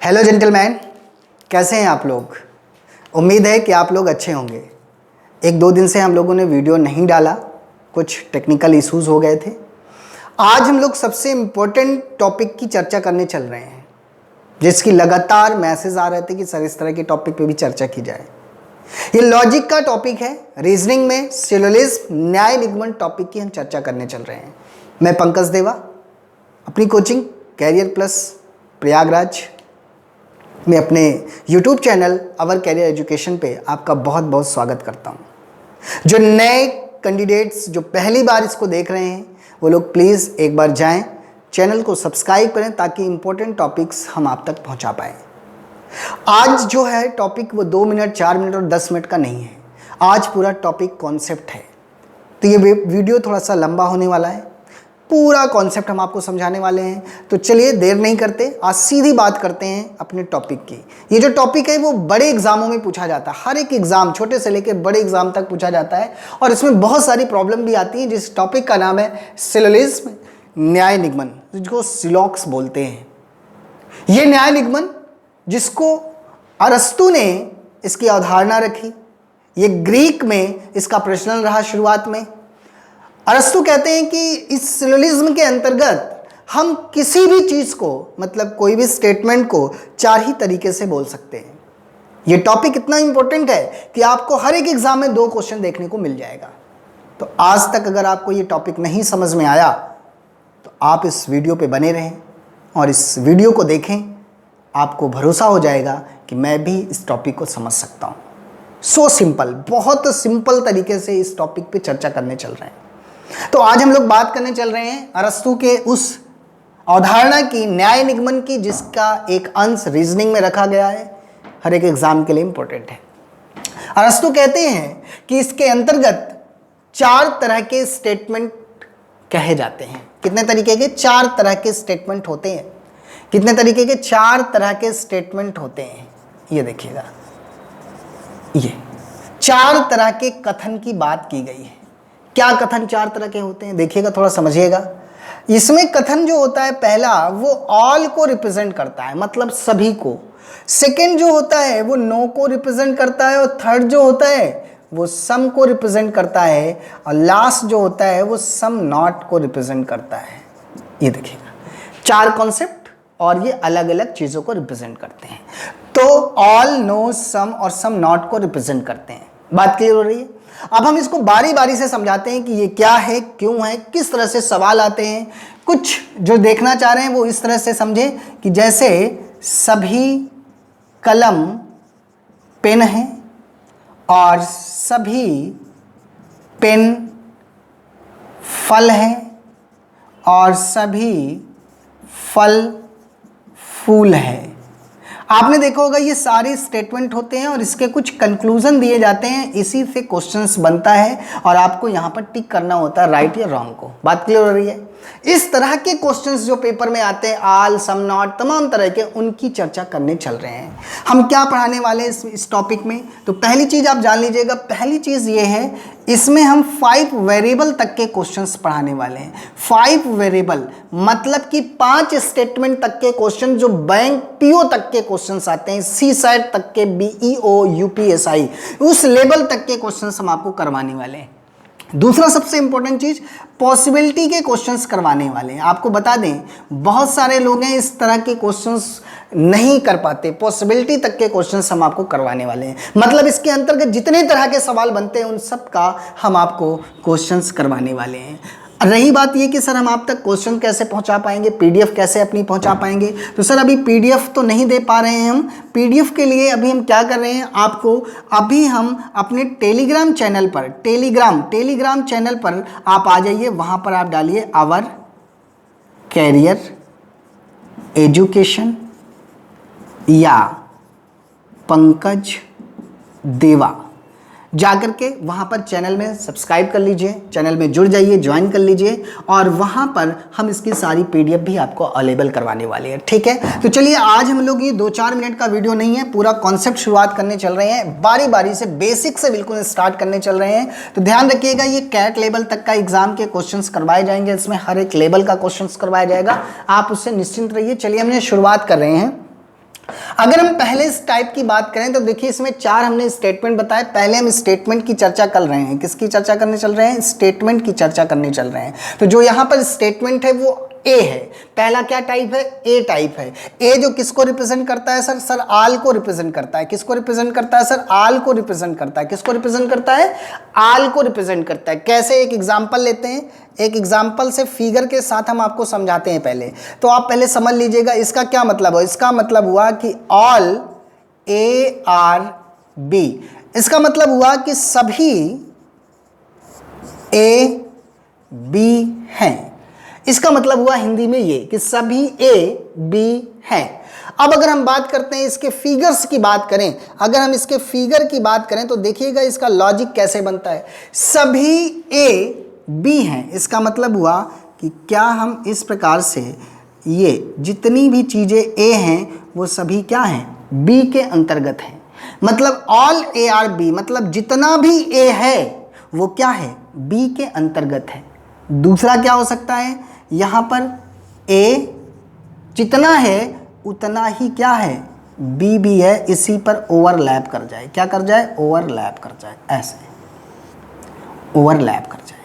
Hello gentleman, कैसे हैं आप लोग। उम्मीद है कि आप लोग अच्छे होंगे। एक दो दिन से हम लोगों ने वीडियो नहीं डाला, कुछ टेक्निकल इश्यूज हो गए थे। आज हम लोग सबसे इम्पोर्टेंट टॉपिक की चर्चा करने चल रहे हैं, जिसकी लगातार मैसेज आ रहे थे कि सर इस तरह के टॉपिक पे भी चर्चा की जाए। ये लॉजिक का टॉपिक है। रीजनिंग में सिलोजिज्म, न्याय निगमन टॉपिक की हम चर्चा करने चल रहे हैं। मैं पंकज देवा, अपनी कोचिंग कैरियर प्लस प्रयागराज मैं अपने YouTube चैनल अवर कैरियर एजुकेशन पे आपका बहुत बहुत स्वागत करता हूँ। जो नए कैंडिडेट्स जो पहली बार इसको देख रहे हैं वो लोग प्लीज़ एक बार जाएं, चैनल को सब्सक्राइब करें ताकि इम्पोर्टेंट टॉपिक्स हम आप तक पहुँचा पाएँ। आज जो है टॉपिक वो 2 मिनट, 4 मिनट और 10 मिनट का नहीं है। आज पूरा टॉपिक कॉन्सेप्ट है, तो ये वीडियो थोड़ा सा लंबा होने वाला है। पूरा कॉन्सेप्ट हम आपको समझाने वाले हैं। तो चलिए देर नहीं करते, आज सीधी बात करते हैं अपने टॉपिक की। ये जो टॉपिक है वो बड़े एग्जामों में पूछा जाता है। हर एक एग्जाम, छोटे से लेकर बड़े एग्जाम तक पूछा जाता है और इसमें बहुत सारी प्रॉब्लम भी आती है। जिस टॉपिक का नाम है सिलोजिज्म, न्याय निगमन, जिसको सिलॉक्स बोलते हैं। ये न्याय निगमन जिसको अरस्तु ने इसकी अवधारणा रखी, ये ग्रीक में इसका प्रचलन रहा। शुरुआत में अरस्तु कहते हैं कि इस सिलोजिज्म के अंतर्गत हम किसी भी चीज़ को, मतलब कोई भी स्टेटमेंट को 4 ही तरीके से बोल सकते हैं। ये टॉपिक इतना इंपॉर्टेंट है कि आपको हर एक एग्जाम में 2 क्वेश्चन देखने को मिल जाएगा। तो आज तक अगर आपको ये टॉपिक नहीं समझ में आया तो आप इस वीडियो पे बने रहें और इस वीडियो को देखें। आपको भरोसा हो जाएगा कि मैं भी इस टॉपिक को समझ सकता हूँ। सो सिंपल, बहुत सिंपल तरीके से इस टॉपिक पे चर्चा करने चल रहे हैं। तो आज हम लोग बात करने चल रहे हैं अरस्तु के उस अवधारणा की, न्याय निगमन की, जिसका एक अंश रीजनिंग में रखा गया है। हर एक एग्जाम के लिए इंपॉर्टेंट है। अरस्तु कहते हैं कि इसके अंतर्गत 4 तरह के स्टेटमेंट कहे जाते हैं। कितने तरीके के? 4 तरह के स्टेटमेंट होते हैं। कितने तरीके के? 4 तरह के स्टेटमेंट होते हैं। ये देखिएगा, ये 4 तरह के कथन की बात की गई है। क्या कथन 4 तरह के होते हैं देखिएगा, थोड़ा समझिएगा। इसमें कथन जो होता है, पहला वो ऑल को रिप्रेजेंट करता है, मतलब सभी को। सेकंड जो होता है वो नो को रिप्रेजेंट करता है और थर्ड जो होता है वो सम को रिप्रेजेंट करता है और लास्ट जो होता है वो सम नॉट को रिप्रेजेंट करता है। ये देखिएगा, 4 कॉन्सेप्ट और ये अलग अलग चीजों को रिप्रेजेंट करते हैं। तो ऑल, नो, सम और सम नॉट को रिप्रेजेंट करते हैं। बात क्लियर हो रही है? अब हम इसको बारी बारी से समझाते हैं कि ये क्या है, क्यों है, किस तरह से सवाल आते हैं। कुछ जो देखना चाह रहे हैं वो इस तरह से समझें कि जैसे सभी कलम पेन है और सभी पेन फल है और सभी फल फूल है। आपने देखा होगा ये सारे स्टेटमेंट होते हैं और इसके कुछ कंक्लूजन दिए जाते हैं। इसी से क्वेश्चंस बनता है और आपको यहाँ पर टिक करना होता है राइट या रॉन्ग को। बात क्लियर हो रही है? इस तरह के क्वेश्चंस जो पेपर में आते हैं, ऑल, सम, नॉट, तमाम तरह के, उनकी चर्चा करने चल रहे हैं। हम क्या पढ़ाने वाले हैं इस टॉपिक में? तो पहली चीज आप जान लीजिएगा। पहली चीज ये है, इसमें हम 5 वेरिएबल तक के क्वेश्चंस पढ़ाने वाले हैं। 5 वेरिएबल मतलब कि 5 स्टेटमेंट तक के क्वेश्चन, जो बैंक पीओ तक के क्वेश्चंस आते हैं, सी सेट तक के, बीईओ, यूपीएसआई, उस लेवल तक के क्वेश्चंस हम आपको करवाने वाले हैं। दूसरा सबसे इंपॉर्टेंट चीज, पॉसिबिलिटी के क्वेश्चंस करवाने वाले हैं। आपको बता दें, बहुत सारे लोग हैं इस तरह के क्वेश्चंस नहीं कर पाते। पॉसिबिलिटी तक के क्वेश्चंस हम आपको करवाने वाले हैं। मतलब इसके अंतर्गत जितने तरह के सवाल बनते हैं उन सब का हम आपको क्वेश्चंस करवाने वाले हैं। रही बात ये कि सर हम आप तक क्वेश्चन कैसे पहुंचा पाएंगे, पीडीएफ कैसे अपनी पहुंचा पाएंगे? तो सर अभी पीडीएफ तो नहीं दे पा रहे हैं हम। पीडीएफ के लिए अभी हम क्या कर रहे हैं, आपको अभी हम अपने टेलीग्राम चैनल पर, टेलीग्राम चैनल पर आप आ जाइए। वहां पर आप डालिए अवर कैरियर एजुकेशन या पंकज देवा, जाकर के वहाँ पर चैनल में सब्सक्राइब कर लीजिए, चैनल में जुड़ जाइए, ज्वाइन कर लीजिए और वहाँ पर हम इसकी सारी पीडीएफ भी आपको अवेलेबल करवाने वाले हैं। ठीक है, तो चलिए आज हम लोग ये 2-4 मिनट का वीडियो नहीं है, पूरा कॉन्सेप्ट शुरुआत करने चल रहे हैं। बारी बारी से बेसिक से बिल्कुल स्टार्ट करने चल रहे हैं। तो ध्यान रखिएगा, ये कैट लेवल तक का एग्जाम के क्वेश्चन करवाए जाएंगे। इसमें हर एक लेवल का क्वेश्चन करवाया जाएगा, आप उससे निश्चिंत रहिए। चलिए हमने शुरुआत कर रहे हैं। अगर हम पहले इस टाइप की बात करें तो देखिए इसमें 4 हमने स्टेटमेंट बताए। पहले हम स्टेटमेंट की चर्चा कर रहे हैं। किसकी चर्चा करने चल रहे हैं? स्टेटमेंट की चर्चा करने चल रहे हैं। तो जो यहां पर स्टेटमेंट है वो ए है। पहला क्या टाइप है? ए टाइप है। ए जो किसको रिप्रेजेंट करता है सर? सर आल को रिप्रेजेंट करता है। किसको रिप्रेजेंट करता है सर? आल को रिप्रेजेंट करता है। किसको रिप्रेजेंट करता है? आल को रिप्रेजेंट करता है। कैसे? एक एग्जांपल लेते हैं। एक एग्जांपल से फिगर के साथ हम आपको समझाते हैं पहले। तो आप पहले समझ लीजिएगा इसका क्या मतलब है। इसका मतलब हुआ कि ऑल ए आर बी, इसका मतलब हुआ कि सभी ए बी हैं। इसका मतलब हुआ हिंदी में ये कि सभी ए बी हैं। अब अगर हम बात करते हैं इसके फिगर्स की बात करें, अगर हम इसके फिगर की बात करें तो देखिएगा इसका लॉजिक कैसे बनता है। सभी ए बी हैं, इसका मतलब हुआ कि क्या हम इस प्रकार से ये जितनी भी चीजें ए हैं वो सभी क्या हैं? बी के अंतर्गत हैं। मतलब ऑल ए आर बी, मतलब जितना भी ए है वो क्या है? बी के अंतर्गत है। दूसरा क्या हो सकता है? यहां पर ए जितना है उतना ही क्या है? बी भी है, इसी पर ओवरलैप कर जाए। क्या कर जाए? ओवरलैप कर जाए। ऐसे ओवरलैप कर जाए।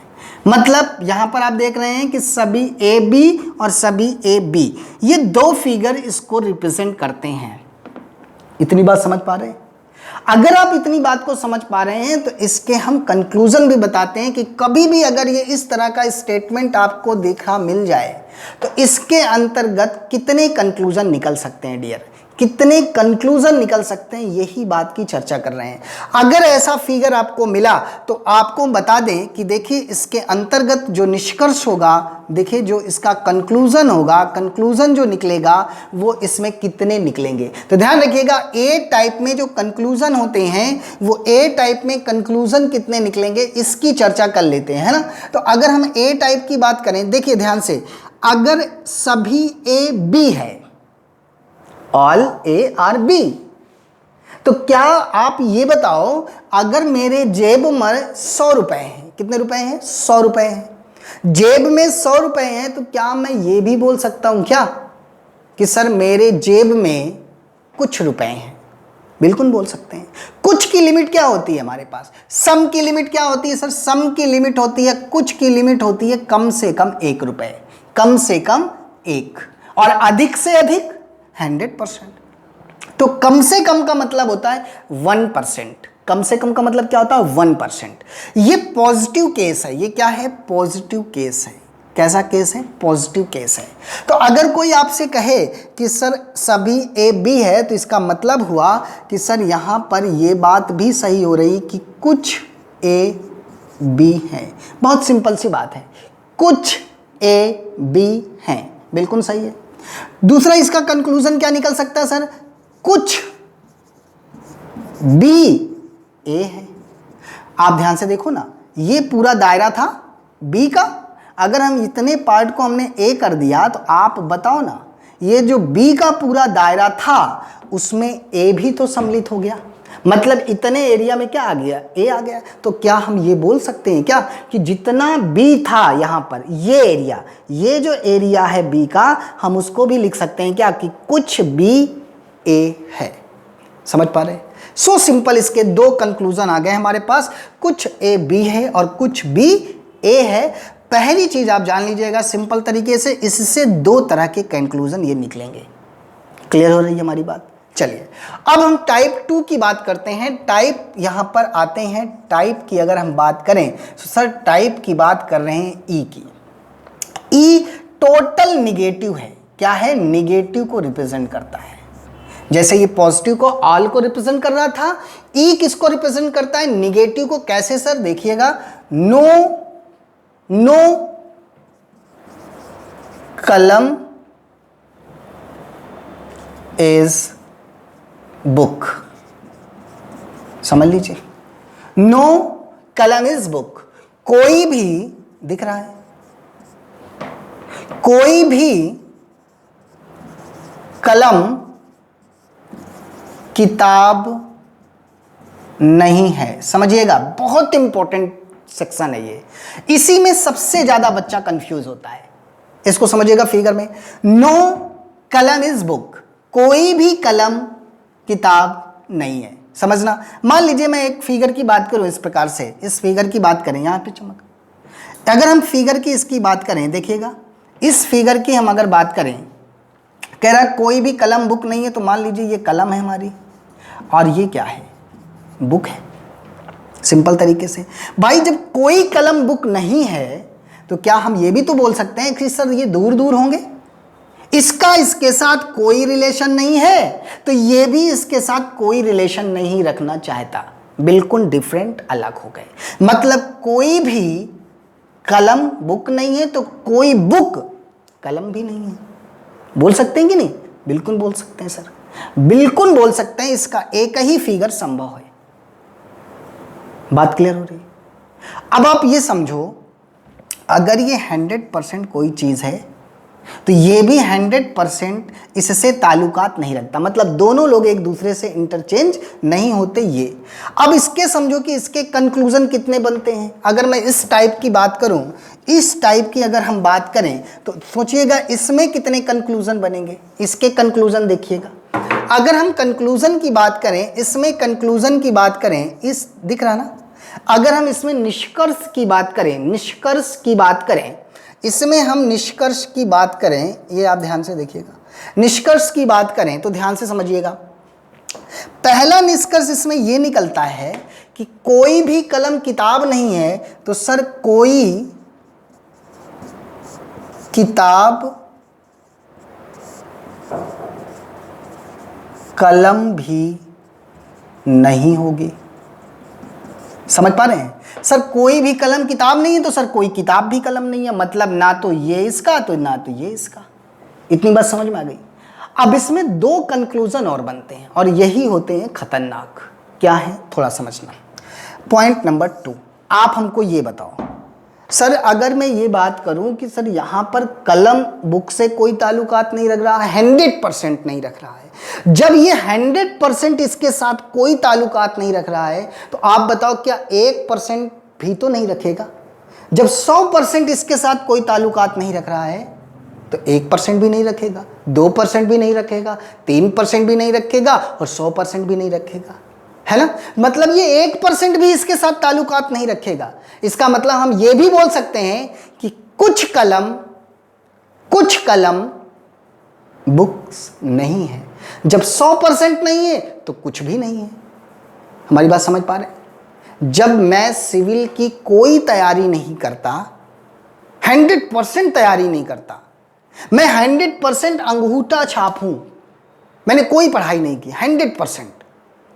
मतलब यहां पर आप देख रहे हैं कि सभी ए बी और सभी ए बी, ये 2 फिगर इसको रिप्रेजेंट करते हैं। इतनी बात समझ पा रहे हैं? अगर आप इतनी बात को समझ पा रहे हैं तो इसके हम कंक्लूजन भी बताते हैं कि कभी भी अगर ये इस तरह का स्टेटमेंट आपको देखा मिल जाए तो इसके अंतर्गत कितने कंक्लूजन निकल सकते हैं डियर, कितने कंक्लूजन निकल सकते हैं, यही बात की चर्चा कर रहे हैं। अगर ऐसा फिगर आपको मिला तो आपको बता दें कि देखिए इसके अंतर्गत जो निष्कर्ष होगा, देखिए जो इसका कंक्लूजन होगा, कंक्लूजन जो निकलेगा वो इसमें कितने निकलेंगे। तो ध्यान रखिएगा ए टाइप में जो कंक्लूजन होते हैं वो ए टाइप में कंक्लूजन कितने निकलेंगे इसकी चर्चा कर लेते हैं, है ना। तो अगर हम ए टाइप की बात करें, देखिए ध्यान से, अगर सभी ए बी है, ऑल ए आर बी, तो क्या आप ये बताओ अगर मेरे जेब में 100 रुपए हैं, कितने रुपए हैं? 100 रुपए हैं। जेब में 100 रुपए हैं तो क्या मैं ये भी बोल सकता हूं क्या कि सर मेरे जेब में कुछ रुपए हैं? बिल्कुल बोल सकते हैं। कुछ की लिमिट क्या होती है हमारे पास? सम की लिमिट क्या होती है सर? सम की लिमिट होती है, कुछ की लिमिट होती है कम से कम 1 रुपए, कम से कम 1, और अधिक से अधिक 100%। तो कम से कम का मतलब होता है 1%। कम से कम का मतलब क्या होता है? 1%। ये पॉजिटिव केस है। ये क्या है? पॉजिटिव केस है। कैसा केस है? पॉजिटिव केस है। तो अगर कोई आपसे कहे कि सर सभी ए बी है तो इसका मतलब हुआ कि सर यहां पर ये बात भी सही हो रही कि कुछ ए बी है। बहुत सिंपल सी बात है, कुछ ए बी हैं, बिल्कुल सही है। दूसरा इसका कंक्लूजन क्या निकल सकता है सर? कुछ बी ए है। आप ध्यान से देखो ना, ये पूरा दायरा था बी का। अगर हम इतने पार्ट को हमने ए कर दिया तो आप बताओ ना, ये जो बी का पूरा दायरा था उसमें ए भी तो सम्मिलित हो गया। मतलब इतने एरिया में क्या आ गया? ए आ गया। तो क्या हम ये बोल सकते हैं क्या कि जितना बी था यहां पर, ये एरिया, ये जो एरिया है बी का, हम उसको भी लिख सकते हैं क्या कि कुछ बी ए है? समझ पा रहे हैं? So simple. इसके 2 कंक्लूजन आ गए हमारे पास, कुछ ए बी है और कुछ बी ए है। पहली चीज आप जान लीजिएगा सिंपल तरीके से, इससे 2 तरह के कंक्लूजन ये निकलेंगे। क्लियर हो रही है हमारी बात? चलिए अब हम टाइप 2 की बात करते हैं। टाइप यहां पर आते हैं। टाइप की अगर हम बात करें तो सर टाइप की बात कर रहे हैं ई की। ई टोटल निगेटिव है। क्या है? निगेटिव को रिप्रेजेंट करता है। जैसे ये पॉजिटिव को ऑल को रिप्रेजेंट कर रहा था, ई किसको रिप्रेजेंट करता है? निगेटिव को। कैसे सर? देखिएगा, नो कलम इज बुक। समझ लीजिए, नो कलम इज बुक। कोई भी, दिख रहा है, कोई भी कलम किताब नहीं है। समझिएगा, बहुत इंपॉर्टेंट सेक्शन है ये। इसी में सबसे ज्यादा बच्चा कंफ्यूज होता है। इसको समझिएगा फिगर में, नो कलम इज बुक, कोई भी कलम किताब नहीं है। समझना, मान लीजिए मैं एक फिगर की बात करूं इस प्रकार से, इस फिगर की बात करें, यहाँ पे चमक, अगर हम फिगर की इसकी बात करें, देखिएगा इस फिगर की हम अगर बात करें, कह रहा है कोई भी कलम बुक नहीं है, तो मान लीजिए ये कलम है हमारी और ये क्या है, बुक है। सिंपल तरीके से भाई, जब कोई कलम बुक नहीं है तो क्या हम ये भी तो बोल सकते हैं कि सर ये दूर दूर होंगे, इसका इसके साथ कोई रिलेशन नहीं है, तो ये भी इसके साथ कोई रिलेशन नहीं रखना चाहता, बिल्कुल डिफरेंट, अलग हो गए। मतलब कोई भी कलम बुक नहीं है तो कोई बुक कलम भी नहीं है। बोल सकते हैं कि नहीं? बिल्कुल बोल सकते हैं सर, बिल्कुल बोल सकते हैं, इसका एक ही फिगर संभव है। बात क्लियर हो रही है? अब आप ये समझो, अगर ये 100% कोई चीज़ है तो ये भी 100% इससे ताल्लुकात नहीं रखता, मतलब दोनों लोग एक दूसरे से इंटरचेंज नहीं होते ये। अब इसके समझो कि इसके कंक्लूजन कितने बनते हैं। अगर मैं इस टाइप की बात करूं, इस टाइप की अगर हम बात करें तो सोचिएगा इसमें कितने कंक्लूजन बनेंगे। इसके कंक्लूजन देखिएगा, अगर हम कंक्लूजन की बात करें, इसमें कंक्लूजन की बात करें, इस दिख रहा ना, अगर हम इसमें निष्कर्ष की बात करें, निष्कर्ष की बात करें, इसमें हम निष्कर्ष की बात करें, ये आप ध्यान से देखिएगा, निष्कर्ष की बात करें तो ध्यान से समझिएगा। पहला निष्कर्ष इसमें ये निकलता है कि कोई भी कलम किताब नहीं है, तो सर कोई किताब कलम भी नहीं होगी। समझ पा रहे हैं? सर कोई भी कलम किताब नहीं है तो सर कोई किताब भी कलम नहीं है, मतलब ना तो ये इसका तो ना तो ये इसका। इतनी बात समझ में आ गई? अब इसमें दो कंक्लूजन और बनते हैं और यही होते हैं खतरनाक। क्या है, थोड़ा समझना। पॉइंट नंबर 2, आप हमको ये बताओ सर, अगर मैं ये बात करूं कि सर यहां पर कलम बुक से कोई ताल्लुकात नहीं रख रहा है, 100% नहीं रख रहा है, जब ये 100% इसके साथ कोई ताल्लुकात नहीं रख रहा है, तो आप बताओ क्या 1% भी तो नहीं रखेगा? जब 100% इसके साथ कोई ताल्लुकात नहीं रख रहा है तो 1% भी नहीं रखेगा, 2% भी नहीं रखेगा, 3% भी नहीं रखेगा और 100% भी नहीं रखेगा, है ना? मतलब ये 1% भी इसके साथ ताल्लुकात नहीं रखेगा। इसका मतलब हम ये भी बोल सकते हैं कि कुछ कलम बुक्स नहीं है। जब 100% नहीं है तो कुछ भी नहीं है। हमारी बात समझ पा रहे हैं? जब मैं सिविल की कोई तैयारी नहीं करता, 100% तैयारी नहीं करता, मैं 100% अंगूठा छाप हूं, मैंने कोई पढ़ाई नहीं की 100%,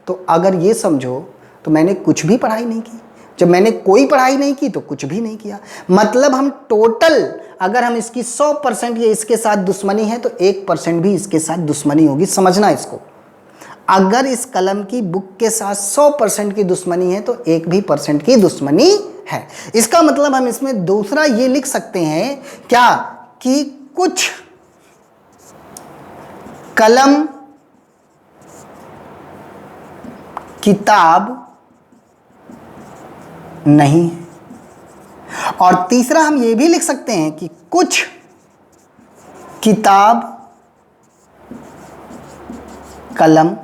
तो अगर ये समझो तो मैंने कुछ भी पढ़ाई नहीं की। जब मैंने कोई पढ़ाई नहीं की तो कुछ भी नहीं किया। मतलब हम टोटल, अगर हम इसकी 100% ये इसके साथ दुश्मनी है तो 1% भी इसके साथ दुश्मनी होगी। समझना इसको, अगर इस कलम की बुक के साथ 100% की दुश्मनी है तो 1% की दुश्मनी है। इसका मतलब हम इसमें दूसरा ये लिख सकते हैं क्या, कि कुछ कलम किताब नहीं है। और तीसरा हम ये भी लिख सकते हैं कि कुछ किताब कलम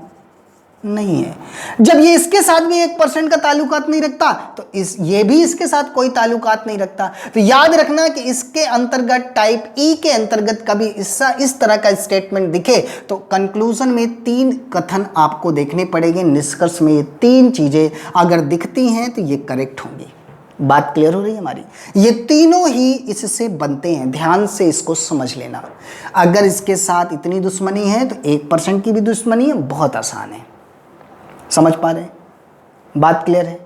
नहीं है। जब ये इसके साथ भी 1% का ताल्लुकात नहीं रखता तो ये भी इसके साथ कोई ताल्लुकात नहीं रखता। तो याद रखना कि इसके अंतर्गत टाइप ई के अंतर्गत कभी इस तरह का स्टेटमेंट दिखे तो कंक्लूजन में 3 कथन आपको देखने पड़ेंगे। निष्कर्ष में ये 3 चीजें अगर दिखती हैं तो ये करेक्ट होंगी। बात क्लियर हो रही है हमारी? ये तीनों ही इससे बनते हैं, ध्यान से इसको समझ लेना। अगर इसके साथ इतनी दुश्मनी है तो 1% की भी दुश्मनी है, बहुत आसान है। समझ पा रहे हैं? बात क्लियर है?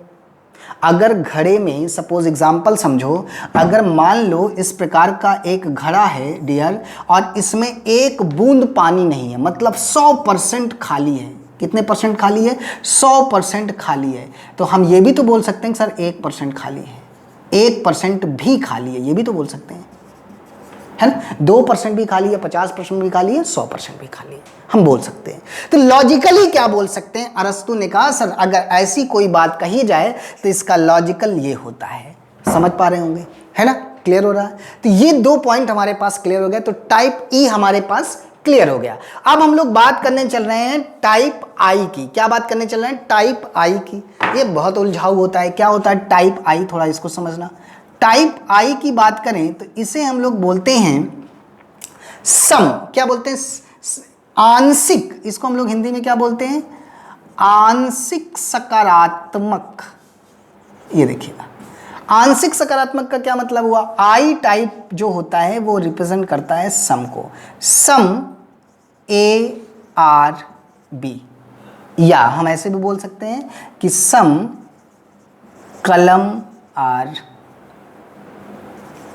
अगर घड़े में सपोज एग्जाम्पल समझो, अगर मान लो इस प्रकार का एक घड़ा है डियर, और इसमें एक बूंद पानी नहीं है, मतलब 100% खाली है। कितने परसेंट खाली है? 100% खाली है। तो हम ये भी तो बोल सकते हैं कि सर 1% खाली है, 1% भी खाली है, ये भी तो बोल सकते हैं, है ना? 2% भी खाली है, 50% भी खाली है, 100% भी खाली है, हम बोल सकते हैं। तो लॉजिकली क्या बोल सकते हैं? अरस्तु ने कहा सर अगर ऐसी कोई बात कही जाए तो इसका लॉजिकल ये होता है। समझ पा रहे होंगे, है ना? क्लियर हो रहा है? तो ये 2 पॉइंट हमारे पास क्लियर हो गए। तो टाइप ई हमारे पास क्लियर हो गया। अब हम लोग बात करने चल रहे हैं टाइप आई की। क्या बात करने चल रहे हैं? टाइप आई की। ये बहुत उलझाऊ होता है। क्या होता है टाइप आई? थोड़ा इसको समझना। टाइप आई की बात करें तो इसे हम लोग बोलते हैं सम। क्या बोलते हैं? आंशिक। इसको हम लोग हिंदी में क्या बोलते हैं? आंशिक सकारात्मक। ये देखिए, आंशिक सकारात्मक का क्या मतलब हुआ? आई टाइप जो होता है वो रिप्रेजेंट करता है सम को। सम ARB, या हम ऐसे भी बोल सकते हैं कि सम कलम आर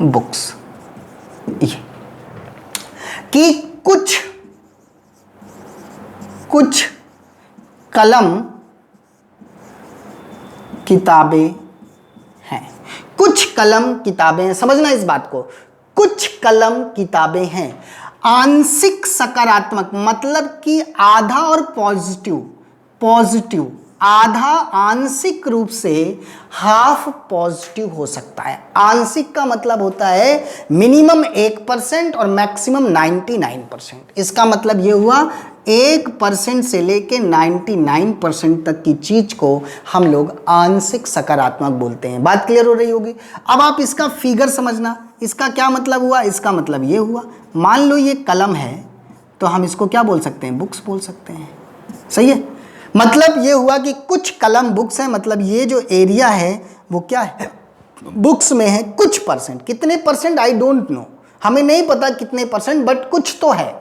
बुक्स। ये कि कुछ कलम किताबें हैं। कुछ कलम किताबें हैं, समझना इस बात को। कुछ कलम किताबें हैं। आंशिक सकारात्मक मतलब कि आधा और पॉजिटिव आधा आंशिक रूप से हाफ पॉजिटिव हो सकता है। आंशिक का मतलब होता है मिनिमम 1% और मैक्सिमम 99%। इसका मतलब ये हुआ 1% से लेके 99% तक की चीज को हम लोग आंशिक सकारात्मक बोलते हैं। बात क्लियर हो रही होगी। अब आप इसका फिगर समझना। इसका क्या मतलब हुआ? इसका मतलब ये हुआ, मान लो ये कलम है तो हम इसको क्या बोल सकते हैं? बुक्स बोल सकते हैं। सही है। मतलब ये हुआ कि कुछ कलम बुक्स है, मतलब ये जो एरिया है वो क्या है? बुक्स में है। कुछ परसेंट, कितने परसेंट आई डोंट नो, हमें नहीं पता कितने परसेंट, बट कुछ तो है।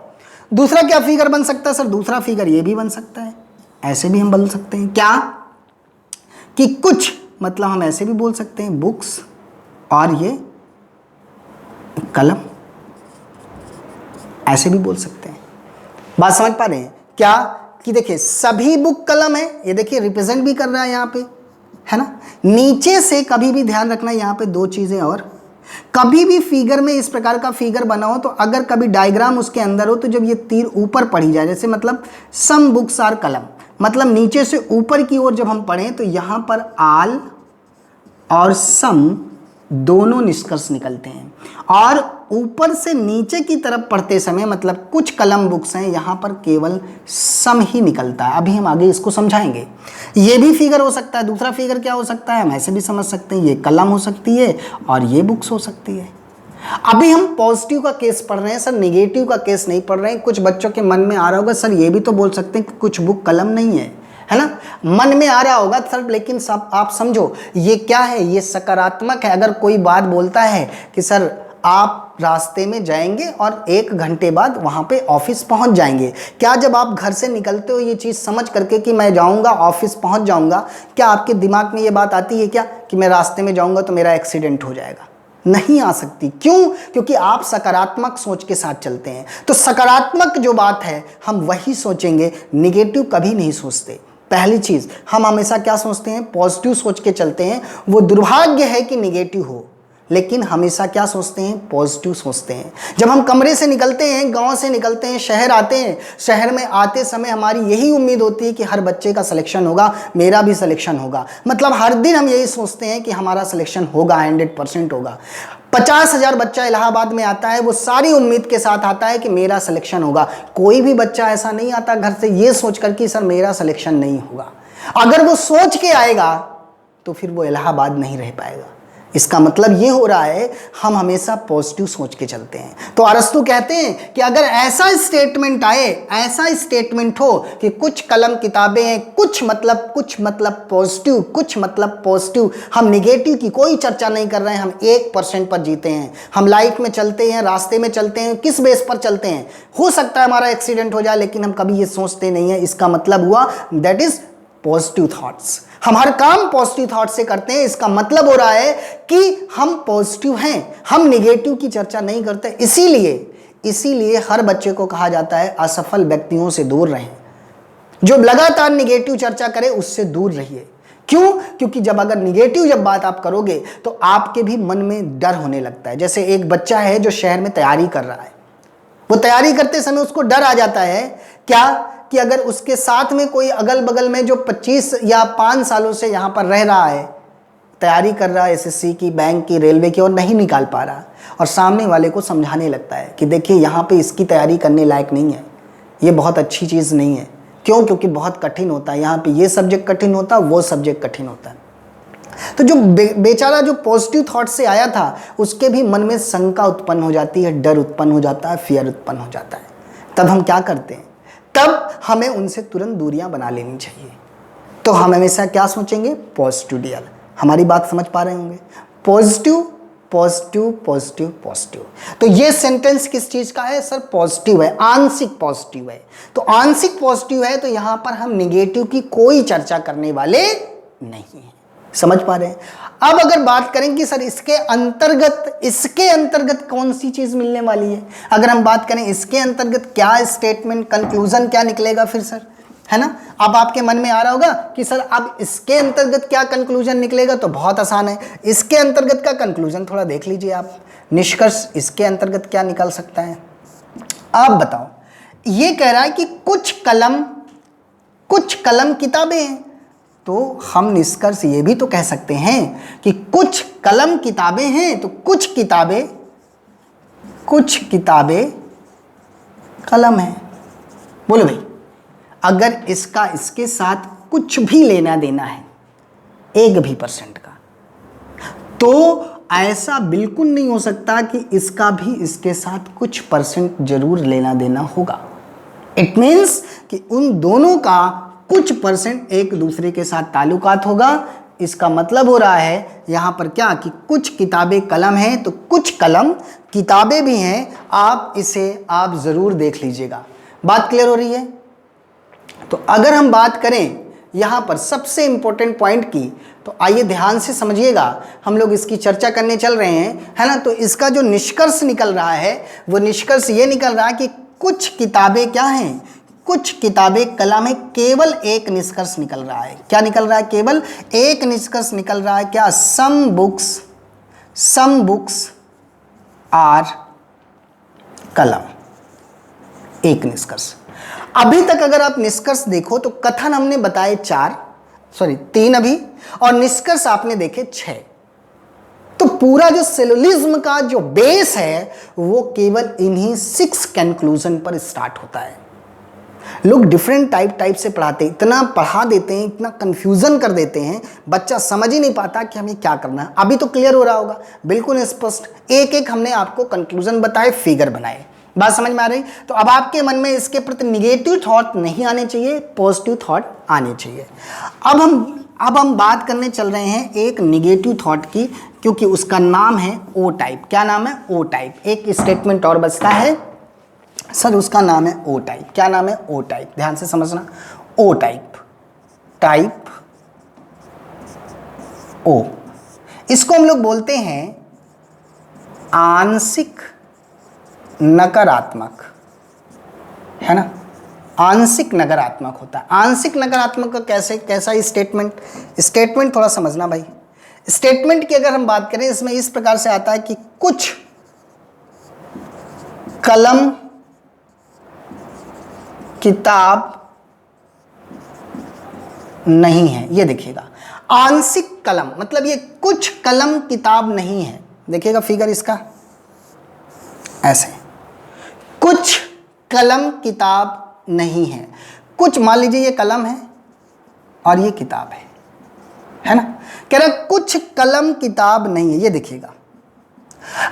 दूसरा क्या फिगर बन सकता है सर? दूसरा फिगर ये भी बन सकता है। ऐसे भी हम बोल सकते हैं क्या कि कुछ, मतलब हम ऐसे भी बोल सकते हैं बुक्स और ये कलम, ऐसे भी बोल सकते हैं। बात समझ पा रहे हैं क्या? कि देखिए सभी बुक कलम है। ये देखिए रिप्रेजेंट भी कर रहा है यहाँ पे, है ना। नीचे से कभी भी ध्यान रखना, यहाँ पे दो चीजें और, कभी भी फिगर में इस प्रकार का फिगर बना हो तो अगर कभी डायग्राम उसके अंदर हो तो जब ये तीर ऊपर पड़ी जाए, जैसे मतलब सम बुक्स आर कलम, मतलब नीचे से ऊपर की ओर जब हम पढ़ें तो यहाँ पर आल और सम दोनों निष्कर्ष निकलते हैं, और ऊपर से नीचे की तरफ पढ़ते समय मतलब कुछ कलम बुक्स हैं, यहाँ पर केवल सम ही निकलता है। अभी हम आगे इसको समझाएंगे। ये भी फिगर हो सकता है। दूसरा फिगर क्या हो सकता है? हम ऐसे भी समझ सकते हैं, ये कलम हो सकती है और ये बुक्स हो सकती है। अभी हम पॉजिटिव का केस पढ़ रहे हैं सर, निगेटिव का केस नहीं पढ़ रहे हैं। कुछ बच्चों के मन में आ रहा होगा सर ये भी तो बोल सकते हैं कि कुछ बुक कलम नहीं है ना, मन में आ रहा होगा सर, लेकिन सब आप समझो ये क्या है? ये सकारात्मक है। अगर कोई बात बोलता है कि सर आप रास्ते में जाएंगे और 1 घंटे बाद वहां पे ऑफिस पहुंच जाएंगे, क्या जब आप घर से निकलते हो ये चीज़ समझ करके कि मैं जाऊंगा ऑफिस पहुंच जाऊंगा, क्या आपके दिमाग में ये बात आती है क्या कि मैं रास्ते में जाऊंगा तो मेरा एक्सीडेंट हो जाएगा? नहीं आ सकती। क्यों? क्योंकि आप सकारात्मक सोच के साथ चलते हैं। तो सकारात्मक जो बात है हम वही सोचेंगे, निगेटिव कभी नहीं सोचते। पहली चीज, हम हमेशा क्या सोचते हैं? पॉजिटिव सोच के चलते हैं। वो दुर्भाग्य है कि निगेटिव हो, लेकिन हमेशा क्या सोचते हैं? पॉजिटिव सोचते हैं। जब हम कमरे से निकलते हैं, गांव से निकलते हैं, शहर आते हैं, शहर में आते समय हमारी यही उम्मीद होती है कि हर बच्चे का सिलेक्शन होगा, मेरा भी सिलेक्शन होगा। मतलब हर दिन हम यही सोचते हैं कि हमारा सिलेक्शन होगा, 100% होगा। 50,000 बच्चा इलाहाबाद में आता है, वो सारी उम्मीद के साथ आता है कि मेरा सिलेक्शन होगा। कोई भी बच्चा ऐसा नहीं आता घर से ये सोचकर कि सर मेरा सिलेक्शन नहीं होगा। अगर वो सोच के आएगा तो फिर वो इलाहाबाद नहीं रह पाएगा। इसका मतलब ये हो रहा है हम हमेशा पॉजिटिव सोच के चलते हैं। तो अरस्तु कहते हैं कि अगर ऐसा स्टेटमेंट आए, ऐसा स्टेटमेंट हो कि कुछ कलम किताबें हैं, कुछ मतलब पॉजिटिव, कुछ मतलब पॉजिटिव, हम निगेटिव की कोई चर्चा नहीं कर रहे हैं, हम 1% पर जीते हैं। हम लाइफ में चलते हैं, रास्ते में चलते हैं, किस बेस पर चलते हैं? हो सकता है हमारा एक्सीडेंट हो जाए, लेकिन हम कभी ये सोचते नहीं है। इसका मतलब हुआ दैट इज पॉजिटिव थॉट्स। हम हर काम पॉजिटिव थॉट से करते हैं। इसका मतलब हो रहा है कि हम पॉजिटिव हैं, हम निगेटिव की चर्चा नहीं करते। इसीलिए हर बच्चे को कहा जाता है असफल व्यक्तियों से दूर रहें। जो लगातार निगेटिव चर्चा करे उससे दूर रहिए। क्यों? क्योंकि अगर निगेटिव बात आप करोगे तो आपके भी मन में डर होने लगता है। जैसे एक बच्चा है जो शहर में तैयारी कर रहा है, वो तैयारी करते समय उसको डर आ जाता है क्या कि अगर उसके साथ में कोई अगल बगल में जो 25 या 5 सालों से यहाँ पर रह रहा है, तैयारी कर रहा है एसएससी की, बैंक की, रेलवे की, और नहीं निकाल पा रहा, और सामने वाले को समझाने लगता है कि देखिए यहाँ पे इसकी तैयारी करने लायक नहीं है, ये बहुत अच्छी चीज़ नहीं है। क्यों? क्योंकि बहुत कठिन होता है, यहाँ पे ये सब्जेक्ट कठिन होता है, वो सब्जेक्ट कठिन होता है। तो जो बेचारा जो पॉजिटिव थॉट से आया था, उसके भी मन में शंका उत्पन्न हो जाती है, डर उत्पन्न हो जाता है, फियर उत्पन्न हो जाता है। तब हम क्या करते हैं? तब हमें उनसे तुरंत दूरियां बना लेनी चाहिए। तो हम हमेशा क्या सोचेंगे? Positive dear. हमारी बात समझ पा रहे होंगे? Positive positive positive positive. तो ये सेंटेंस किस चीज का है सर? पॉजिटिव है, आंशिक पॉजिटिव है। तो आंशिक पॉजिटिव है तो यहां पर हम निगेटिव की कोई चर्चा करने वाले नहीं हैं। समझ पा रहे हैं? अब अगर बात करें कि सर इसके अंतर्गत कौन सी चीज मिलने वाली है, अगर हम बात करें इसके अंतर्गत क्या स्टेटमेंट, कंक्लूजन क्या निकलेगा फिर सर, है ना? अब आपके मन में आ रहा होगा कि सर अब इसके अंतर्गत क्या कंक्लूजन निकलेगा, तो बहुत आसान है। इसके अंतर्गत का कंक्लूजन थोड़ा देख लीजिए आप, निष्कर्ष इसके अंतर्गत क्या निकल सकता है। आप बताओ, ये कह रहा है कि कुछ कलम किताबें हैं, तो हम निष्कर्ष ये भी तो कह सकते हैं कि कुछ कलम किताबें हैं, तो कुछ किताबें कलम हैं। बोलो भाई, अगर इसका इसके साथ कुछ भी लेना देना है 1% का, तो ऐसा बिल्कुल नहीं हो सकता कि इसका भी इसके साथ कुछ % जरूर लेना देना होगा। इट मीन्स कि उन दोनों का कुछ % एक दूसरे के साथ ताल्लुकात होगा। इसका मतलब हो रहा है यहाँ पर क्या कि कुछ किताबें कलम हैं, तो कुछ कलम किताबें भी हैं। आप ज़रूर देख लीजिएगा। बात क्लियर हो रही है? तो अगर हम बात करें यहाँ पर सबसे इंपॉर्टेंट पॉइंट की, तो आइए ध्यान से समझिएगा, हम लोग इसकी चर्चा करने चल रहे हैं, है ना? तो इसका जो निष्कर्ष निकल रहा है वो निष्कर्ष ये निकल रहा है कि कुछ किताबें क्या हैं? कुछ किताबें कलम है। केवल एक निष्कर्ष निकल रहा है। क्या निकल रहा है? केवल एक निष्कर्ष निकल रहा है। क्या? सम बुक्स आर कलम। एक निष्कर्ष। अभी तक अगर आप निष्कर्ष देखो तो कथन हमने बताए 3 अभी, और निष्कर्ष आपने देखे 6। तो पूरा जो सिलोजिज्म का जो बेस है वो केवल इन्हीं 6 कंक्लूजन पर स्टार्ट होता है। लोग डिफरेंट टाइप से पढ़ाते हैं, इतना पढ़ा देते हैं, इतना कंफ्यूजन कर देते हैं, बच्चा समझ ही नहीं पाता कि हमें क्या करना है। अभी तो क्लियर हो रहा होगा, बिल्कुल स्पष्ट। एक हमने आपको कंक्लूजन बताए, फिगर बनाए। बात समझ में आ रही? तो अब आपके मन में इसके प्रति निगेटिव थॉट नहीं आने चाहिए, पॉजिटिव थॉट आने चाहिए। अब हम बात करने चल रहे हैं एक निगेटिव थॉट की, क्योंकि उसका नाम है ओ टाइप। क्या नाम है? ओ टाइप। एक स्टेटमेंट और बचता है सर, उसका नाम है ओ टाइप। क्या नाम है? ओ टाइप। ध्यान से समझना, ओ टाइप ओ, इसको हम लोग बोलते हैं आंशिक नकारात्मक, है ना? आंशिक नकारात्मक होता है। आंशिक नकारात्मक का कैसा स्टेटमेंट थोड़ा समझना भाई। स्टेटमेंट की अगर हम बात करें, इसमें इस प्रकार से आता है कि कुछ कलम किताब नहीं है। ये देखिएगा, आंशिक कलम मतलब ये कुछ कलम किताब नहीं है। देखिएगा फिगर इसका ऐसे, कुछ कलम किताब नहीं है। कुछ, मान लीजिए ये कलम है और ये किताब है ना? कह रहा कुछ कलम किताब नहीं है। ये देखिएगा,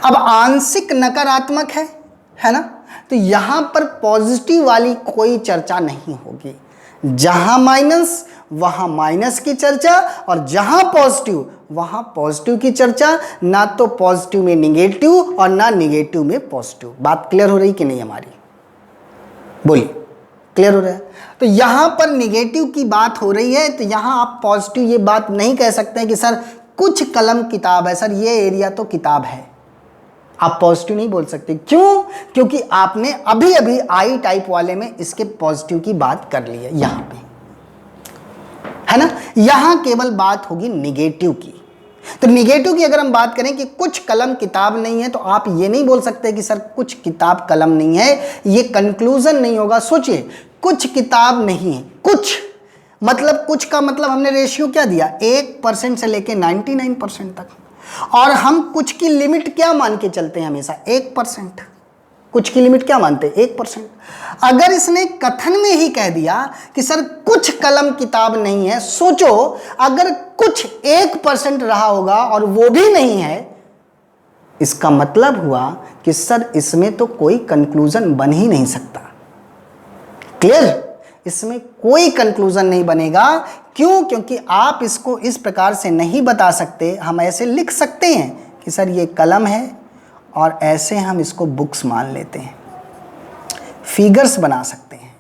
अब आंशिक नकारात्मक है ना? तो यहां पर पॉजिटिव वाली कोई चर्चा नहीं होगी। जहां माइनस वहां माइनस की चर्चा, और जहां पॉजिटिव वहां पॉजिटिव की चर्चा। ना तो पॉजिटिव में निगेटिव और ना निगेटिव में पॉजिटिव। बात क्लियर हो रही कि नहीं हमारी? बोलिए, क्लियर हो रहा है? तो यहां पर निगेटिव की बात हो रही है, तो यहां आप पॉजिटिव ये बात नहीं कह सकते कि सर कुछ कलम किताब है, सर ये एरिया तो किताब है। आप पॉजिटिव नहीं बोल सकते। क्यों? क्योंकि आपने अभी अभी आई टाइप वाले में इसके पॉजिटिव की बात कर ली है, यहां पे, है ना? यहां केवल बात होगी निगेटिव की। तो निगेटिव की अगर हम बात करें कि कुछ कलम किताब नहीं है, तो आप ये नहीं बोल सकते कि सर कुछ किताब कलम नहीं है। ये कंक्लूजन नहीं होगा। सोचिए, कुछ किताब नहीं है, कुछ मतलब, कुछ का मतलब हमने रेशियो क्या दिया? 1% से लेके 99% तक। और हम कुछ की लिमिट क्या मान के चलते हैं हमेशा? 1%। कुछ की लिमिट क्या मानते हैं? 1%। अगर इसने कथन में ही कह दिया कि सर कुछ कलम किताब नहीं है, सोचो अगर कुछ 1% रहा होगा और वो भी नहीं है, इसका मतलब हुआ कि सर इसमें तो कोई कंक्लूजन बन ही नहीं सकता। क्लियर? इसमें कोई कंक्लूजन नहीं बनेगा। क्यों? क्योंकि आप इसको इस प्रकार से नहीं बता सकते। हम ऐसे लिख सकते हैं कि सर ये कलम है और ऐसे हम इसको बुक्स मान लेते हैं। फिगर्स बना सकते हैं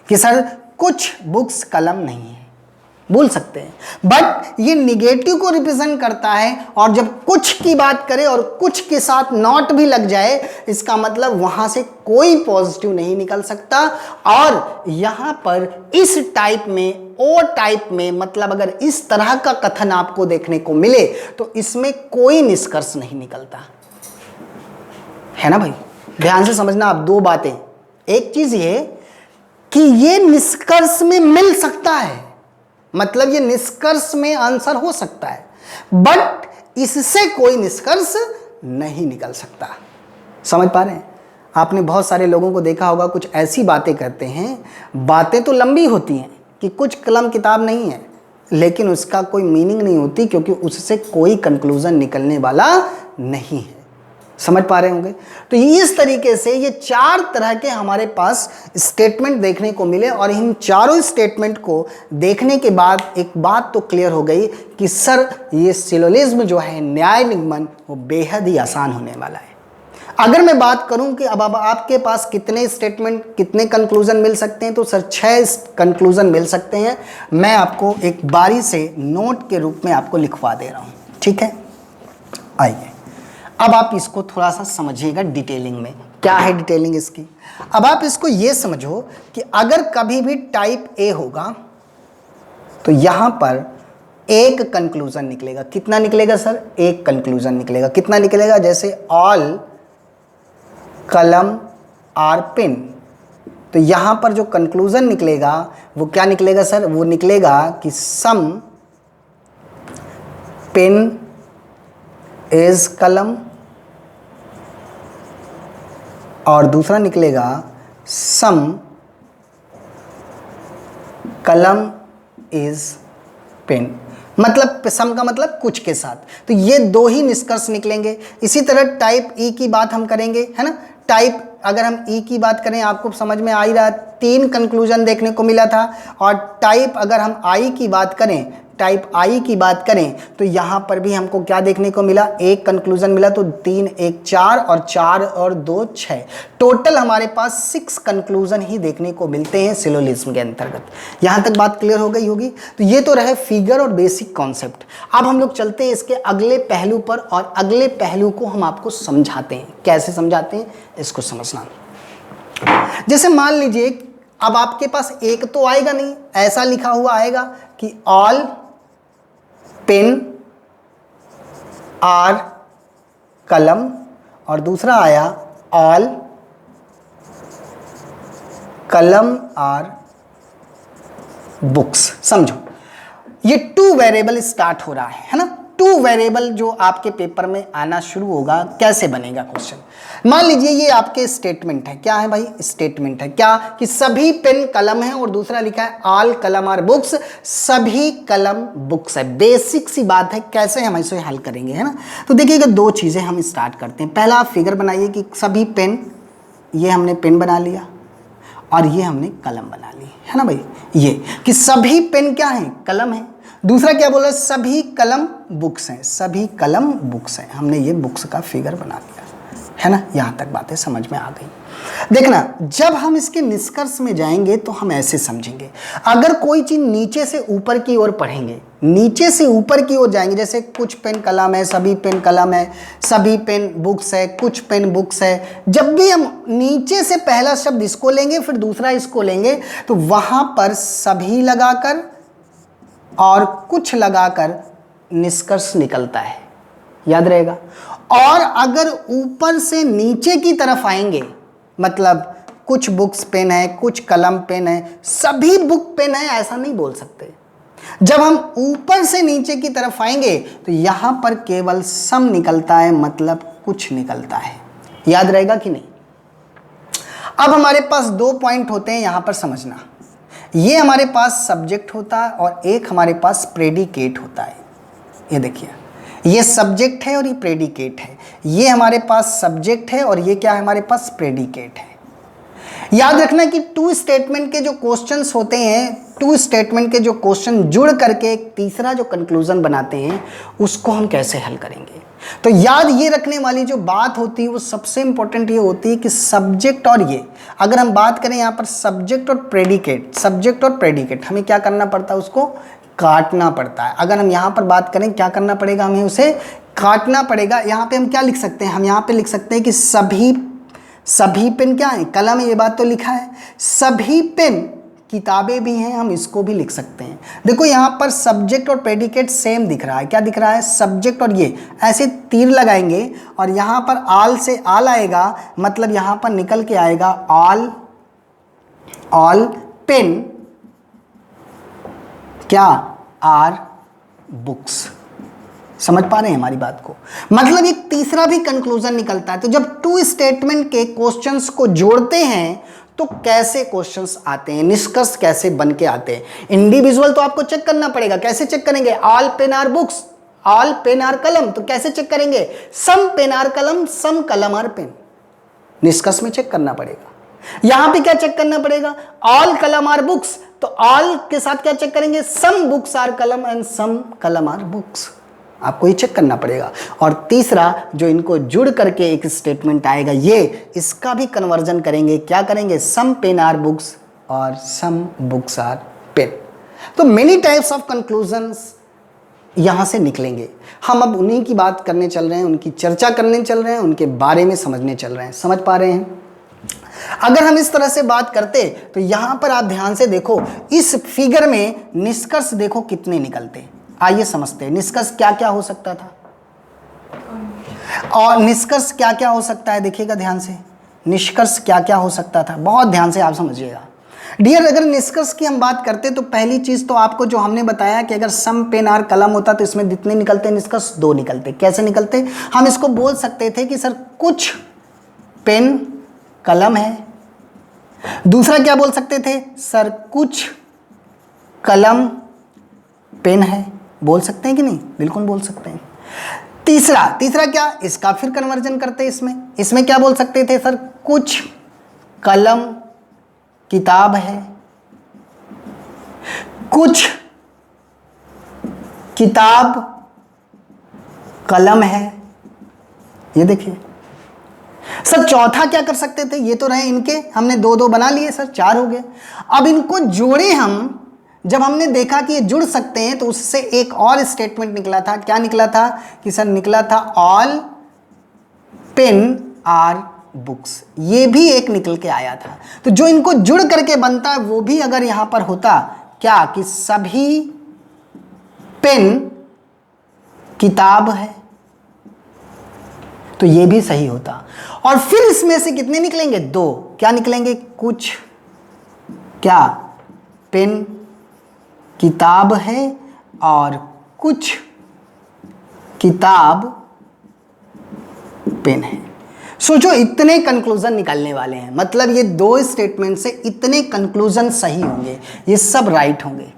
कि सर कुछ बुक्स कलम नहीं है, बोल सकते हैं, बट ये निगेटिव को रिप्रेजेंट करता है। और जब कुछ की बात करें और कुछ के साथ नॉट भी लग जाए, इसका मतलब वहां से कोई पॉजिटिव नहीं निकल सकता। और यहां पर इस टाइप में, ओ टाइप में, मतलब अगर इस तरह का कथन आपको देखने को मिले तो इसमें कोई निष्कर्ष नहीं निकलता है ना भाई। ध्यान से समझना आप दो बातें। एक चीज ये कि ये निष्कर्ष में मिल सकता है, मतलब ये निष्कर्ष में आंसर हो सकता है, बट इससे कोई निष्कर्ष नहीं निकल सकता। समझ पा रहे हैं? आपने बहुत सारे लोगों को देखा होगा, कुछ ऐसी बातें करते हैं, बातें तो लंबी होती हैं कि कुछ कलम किताब नहीं है, लेकिन उसका कोई मीनिंग नहीं होती, क्योंकि उससे कोई कंक्लूजन निकलने वाला नहीं है। समझ पा रहे होंगे? तो इस तरीके से ये चार तरह के हमारे पास स्टेटमेंट देखने को मिले, और इन चारों स्टेटमेंट को देखने के बाद एक बात तो क्लियर हो गई कि सर ये सिलोजिज्म जो है, न्याय निगमन, वो बेहद ही आसान होने वाला है। अगर मैं बात करूं कि अब आपके पास कितने स्टेटमेंट, कितने कंक्लूजन मिल सकते हैं, तो सर 6 कंक्लूजन मिल सकते हैं। मैं आपको एक बारी से नोट के रूप में आपको लिखवा दे रहा हूं, ठीक है? आइए अब आप इसको थोड़ा सा समझिएगा डिटेलिंग में। क्या है डिटेलिंग इसकी? अब आप इसको ये समझो कि अगर कभी भी टाइप ए होगा तो यहां पर एक कंक्लूजन निकलेगा। कितना निकलेगा सर? एक कंक्लूजन निकलेगा। कितना निकलेगा? जैसे ऑल कलम आर पेन, तो यहां पर जो कंक्लूजन निकलेगा वो क्या निकलेगा सर? वो निकलेगा कि सम पेन इज कलम, और दूसरा निकलेगा सम कलम इज पेन। मतलब सम का मतलब कुछ के साथ, तो ये दो ही निष्कर्ष निकलेंगे। इसी तरह टाइप ई की बात हम करेंगे, है ना? टाइप अगर हम ई की बात करें, आपको समझ में आ ही रहा, 3 कंक्लूजन देखने को मिला था। और टाइप अगर हम आई की बात करें, टाइप आई की बात करें, तो यहां पर भी हमको क्या देखने को मिला? एक कंक्लूजन मिला। तो 3 1 4 और 4 और 2 6, टोटल हमारे पास 6 कंक्लूजन ही देखने को मिलते हैं सिलोजिज्म के अंतर्गत। यहां तक बात क्लियर हो गई होगी। तो ये तो रहे फिगर और बेसिक कॉन्सेप्ट। अब हम लोग चलते हैं इसके अगले पहलू पर, और अगले पहलू को हम आपको समझाते हैं। कैसे समझाते हैं इसको समझना। जैसे मान लीजिए अब आपके पास एक तो आएगा नहीं, ऐसा लिखा हुआ आएगा कि ऑल पेन आर कलम, और दूसरा आया ऑल कलम आर बुक्स। समझो ये 2 वेरिएबल स्टार्ट हो रहा है ना? 2 वेरिएबल जो आपके पेपर में आना शुरू होगा, कैसे बनेगा क्वेश्चन? मान लीजिए ये आपके स्टेटमेंट है। क्या है भाई? स्टेटमेंट है क्या? कि सभी पेन कलम है, और दूसरा लिखा है ऑल कलम आर बुक्स, सभी कलम बुक्स है। बेसिक सी बात है, कैसे हम इसे हल करेंगे, है ना? तो देखिएगा 2 चीजें हम स्टार्ट करते हैं। पहला आप फिगर बनाइए कि सभी पेन, ये हमने पेन बना लिया और ये हमने कलम बना ली, है ना भाई? ये कि सभी पेन क्या है? कलम है। दूसरा क्या बोला? सभी कलम बुक्स हैं, सभी कलम बुक्स हैं। हमने ये बुक्स का फिगर बना दिया, है ना? यहां तक बातें समझ में आ गई। देखना, जब हम इसके निष्कर्ष में जाएंगे तो हम ऐसे समझेंगे। अगर कोई चीज नीचे से ऊपर की ओर पढ़ेंगे, नीचे से ऊपर की ओर जाएंगे, जैसे कुछ पेन कलम है, सभी पेन कलम है, सभी पेन बुक्स है, कुछ पेन बुक्स है, जब भी हम नीचे से पहला शब्द इसको लेंगे, फिर दूसरा इसको लेंगे, तो वहां पर सभी लगाकर और कुछ लगाकर निष्कर्ष निकलता है, याद रहेगा। और अगर ऊपर से नीचे की तरफ आएंगे, मतलब कुछ बुक्स पेन है, कुछ कलम पेन है, सभी बुक पेन है, ऐसा नहीं बोल सकते। जब हम ऊपर से नीचे की तरफ आएंगे तो यहां पर केवल सम निकलता है, मतलब कुछ निकलता है। याद रहेगा कि नहीं? अब हमारे पास दो पॉइंट होते हैं यहां पर समझना। ये हमारे पास सब्जेक्ट होता है और एक हमारे पास प्रेडिकेट होता है। ये देखिए, ये सब्जेक्ट है और ये प्रेडिकेट है। ये हमारे पास सब्जेक्ट है और ये क्या है? हमारे पास प्रेडिकेट है। याद रखना कि टू स्टेटमेंट के जो क्वेश्चंस होते हैं, टू स्टेटमेंट के जो क्वेश्चन जुड़ करके एक तीसरा जो कंक्लूजन बनाते हैं, उसको हम कैसे हल करेंगे। तो याद ये रखने वाली जो बात होती है वो सबसे इंपॉर्टेंट ये होती है कि सब्जेक्ट और ये, अगर हम बात करें यहाँ पर सब्जेक्ट और प्रेडिकेट, सब्जेक्ट और प्रेडिकेट, हमें क्या करना पड़ता है? उसको काटना पड़ता है। अगर हम यहाँ पर बात करें क्या करना पड़ेगा? हमें उसे काटना पड़ेगा। यहाँ पे हम क्या लिख सकते हैं? हम यहाँ पे लिख सकते हैं कि सभी पेन क्या है? कलम है। ये बात तो लिखा है। सभी पेन किताबें भी हैं, हम इसको भी लिख सकते हैं। देखो यहाँ पर सब्जेक्ट और प्रेडिकेट सेम दिख रहा है। क्या दिख रहा है? सब्जेक्ट और ये ऐसे तीर लगाएंगे और यहाँ पर आल से आल आएगा, मतलब यहाँ पर निकल के आएगा ऑल पेन क्या आर बुक्स। समझ पा रहे हैं हमारी बात को? मतलब एक तीसरा भी कंक्लूजन निकलता है। तो जब टू स्टेटमेंट के क्वेश्चंस को जोड़ते हैं तो कैसे क्वेश्चंस आते हैं, निष्कर्ष कैसे बन के आते हैं। इंडिविजुअल तो आपको चेक करना पड़ेगा। कैसे चेक करेंगे? All pen are books, all pen are कलम। तो कैसे चेक करेंगे? सम पेन आर कलम, सम कलम आर पेन। निष्कर्ष में चेक करना पड़ेगा। यहां पे क्या चेक करना पड़ेगा? ऑल कलम आर बुक्स, तो ऑल के साथ क्या चेक करेंगे? सम बुक्स आर कलम एंड सम कलम आर बुक्स। आपको ये चेक करना पड़ेगा। और तीसरा जो इनको जुड़ करके एक स्टेटमेंट आएगा, ये इसका भी कन्वर्जन करेंगे। क्या करेंगे? सम पेन आर बुक्स और सम बुक्स आर पेन। तो मेनी टाइप्स ऑफ कंक्लूजन्स यहां से निकलेंगे। हम अब उन्हीं की बात करने चल रहे हैं, उनकी चर्चा करने चल रहे हैं, उनके बारे में समझने चल रहे हैं। समझ पा रहे हैं? अगर हम इस तरह से बात करते तो यहां पर आप ध्यान से देखो, इस फिगर में निष्कर्ष देखो कितने निकलते हैं। आइए समझते हैं निष्कर्ष क्या क्या हो सकता था और निष्कर्ष क्या क्या हो सकता है। देखिएगा ध्यान से, निष्कर्ष क्या क्या हो सकता था, बहुत ध्यान से आप समझिएगा। डियर, अगर निष्कर्ष की हम बात करते तो पहली चीज तो आपको जो हमने बताया कि अगर सम पेन आर कलम होता तो इसमें जितने निकलते निष्कर्ष? 2 निकलते। कैसे निकलते? हम इसको बोल सकते थे कि सर कुछ पेन कलम है। दूसरा क्या बोल सकते थे? सर कुछ कलम पेन है। बोल सकते हैं कि नहीं? बिल्कुल बोल सकते हैं। तीसरा क्या? इसका फिर कन्वर्जन करते हैं इसमें क्या बोल सकते थे? सर कुछ कलम किताब है, कुछ किताब कलम है। ये देखिए सर। चौथा क्या कर सकते थे? ये तो रहे इनके, हमने 2-2 बना लिए सर, 4 हो गए। अब इनको जोड़े हम, जब हमने देखा कि ये जुड़ सकते हैं तो उससे एक और स्टेटमेंट निकला था। क्या निकला था? कि सर निकला था ऑल पेन आर बुक्स। ये भी एक निकल के आया था। तो जो इनको जुड़ करके बनता है वो भी अगर यहां पर होता क्या कि सभी पेन किताब है, तो ये भी सही होता। और फिर इसमें से कितने निकलेंगे? 2। क्या निकलेंगे? कुछ क्या पेन किताब है और कुछ किताब पेन है। सोचो इतने कंक्लूजन निकालने वाले हैं, मतलब ये 2 स्टेटमेंट से इतने कंक्लूजन सही होंगे, ये सब राइट होंगे।